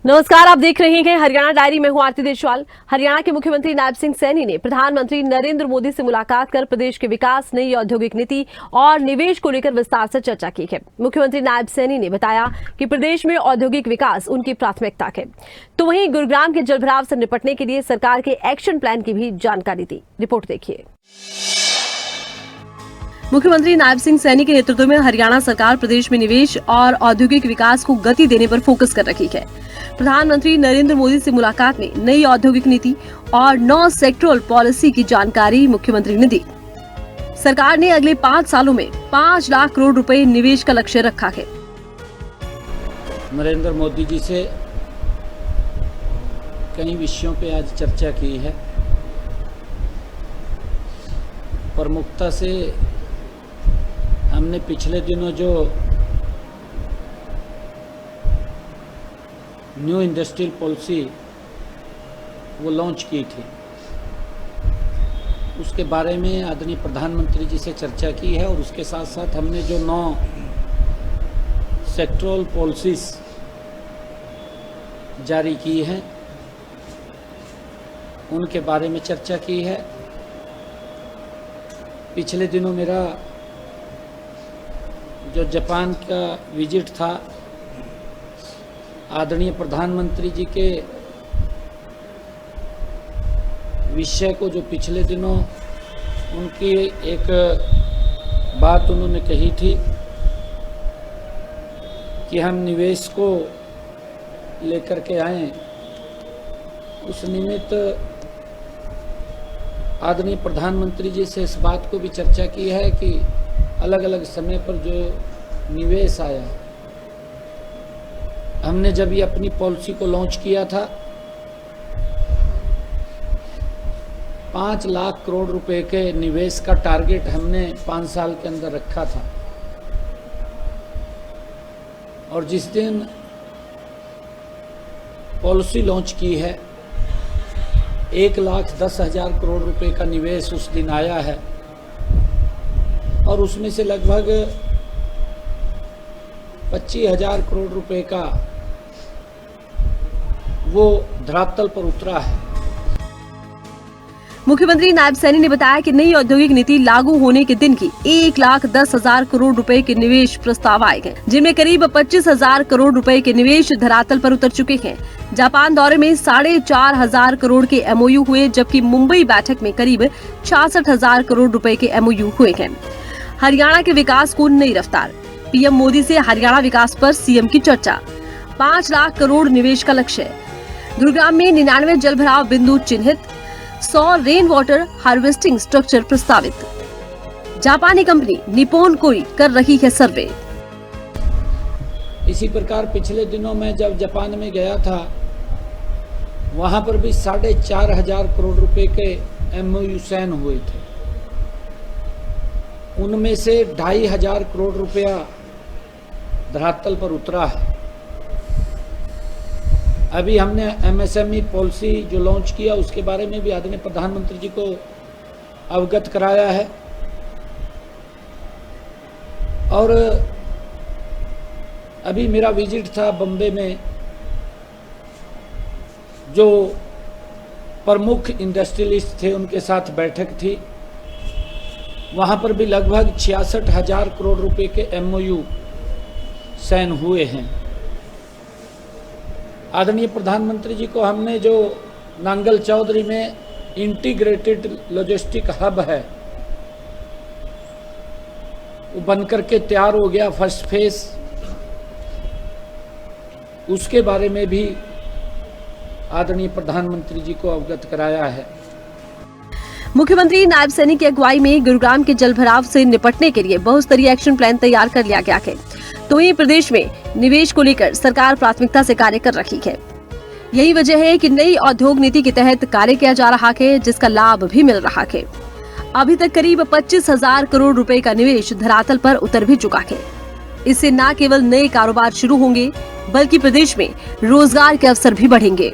नमस्कार, आप देख रहे हैं हरियाणा डायरी में हूं आरती देशवाल। हरियाणा के मुख्यमंत्री नायब सिंह सैनी ने प्रधानमंत्री नरेंद्र मोदी से मुलाकात कर प्रदेश के विकास, नई औद्योगिक नीति और निवेश को लेकर विस्तार से चर्चा की है। मुख्यमंत्री नायब सैनी ने बताया कि प्रदेश में औद्योगिक विकास उनकी प्राथमिकता है। तो वहीं गुरुग्राम के जलभराव से निपटने के लिए सरकार के एक्शन प्लान की भी जानकारी दी। रिपोर्ट देखिए। मुख्यमंत्री नायब सिंह सैनी के नेतृत्व में हरियाणा सरकार प्रदेश में निवेश और औद्योगिक विकास को गति देने पर फोकस कर रही है। प्रधानमंत्री नरेंद्र मोदी से मुलाकात में नई औद्योगिक नीति और 9 सेक्टोरल पॉलिसी की जानकारी मुख्यमंत्री ने दी। सरकार ने अगले 5 सालों में 5 लाख करोड़ रुपए निवेश का लक्ष्य रखा है। नरेंद्र मोदी जी से कई विषयों पे आज चर्चा की है। प्रमुखता से हमने पिछले दिनों जो न्यू इंडस्ट्रियल पॉलिसी वो लॉन्च की थी, उसके बारे में आदरणीय प्रधानमंत्री जी से चर्चा की है। और उसके साथ साथ हमने जो 9 सेक्टोरल पॉलिसीज जारी की हैं उनके बारे में चर्चा की है। पिछले दिनों मेरा जो जापान का विजिट था, आदरणीय प्रधानमंत्री जी के विषय को जो पिछले दिनों उनकी एक बात उन्होंने कही थी कि हम निवेश को लेकर के आए, उस निमित्त आदरणीय प्रधानमंत्री जी से इस बात को भी चर्चा की है कि अलग अलग समय पर जो निवेश आया, हमने जब ये अपनी पॉलिसी को लॉन्च किया था 5 लाख करोड़ रुपए के निवेश का टारगेट हमने 5 साल के अंदर रखा था। और जिस दिन पॉलिसी लॉन्च की है 1,10,000 करोड़ रुपए का निवेश उस दिन आया है। और उसमें से लगभग 25,000 करोड़ रुपए का वो धरातल पर उतरा है। मुख्यमंत्री नायब सैनी ने बताया कि नई औद्योगिक नीति लागू होने के दिन की 1,10,000 करोड़ रुपए के निवेश प्रस्ताव आए हैं, जिनमें करीब 25,000 करोड़ रुपए के निवेश धरातल पर उतर चुके हैं। जापान दौरे में 4,500 करोड़ के MOU हुए, जबकि मुंबई बैठक में करीब 66,000 करोड़ रुपए के MOU हुए हैं। हरियाणा के विकास को नई रफ्तार, PM मोदी से हरियाणा विकास पर CM की चर्चा, 5 लाख करोड़ निवेश का लक्ष्य। गुरुग्राम में 99 जलभराव बिंदु चिन्हित, 100 रेन वाटर हार्वेस्टिंग स्ट्रक्चर प्रस्तावित। जापानी कंपनी निप्पॉन कोई कर रही है सर्वे। इसी प्रकार पिछले दिनों में जब जापान में गया था, वहां पर भी 4,500 करोड़ रुपए के MOU साइन हुए थे। उनमें से 2,500 करोड़ रुपया धरातल पर उतरा है। अभी हमने MSME पॉलिसी जो लॉन्च किया, उसके बारे में भी आदरणीय प्रधानमंत्री जी को अवगत कराया है। और अभी मेरा विजिट था बम्बे में, जो प्रमुख इंडस्ट्रियलिस्ट थे उनके साथ बैठक थी। वहाँ पर भी लगभग 66,000 करोड़ रुपए के MOU साइन हुए हैं। आदरणीय प्रधानमंत्री जी को हमने जो नांगल चौधरी में इंटीग्रेटेड लॉजिस्टिक हब है वो बनकर के तैयार हो गया, फर्स्ट फेज, उसके बारे में भी आदरणीय प्रधानमंत्री जी को अवगत कराया है। मुख्यमंत्री नायब सैनी की अगुवाई में गुरुग्राम के जलभराव से निपटने के लिए बहुस्तरीय एक्शन प्लान तैयार कर लिया गया है। तो ये प्रदेश में निवेश को लेकर सरकार प्राथमिकता से कार्य कर रही है। यही वजह है कि नई औद्योग नीति के तहत कार्य किया जा रहा है, जिसका लाभ भी मिल रहा है। अभी तक करीब 25,000 करोड़ रुपए का निवेश धरातल पर उतर भी चुका है। इससे न केवल नए कारोबार शुरू होंगे, बल्कि प्रदेश में रोजगार के अवसर भी बढ़ेंगे।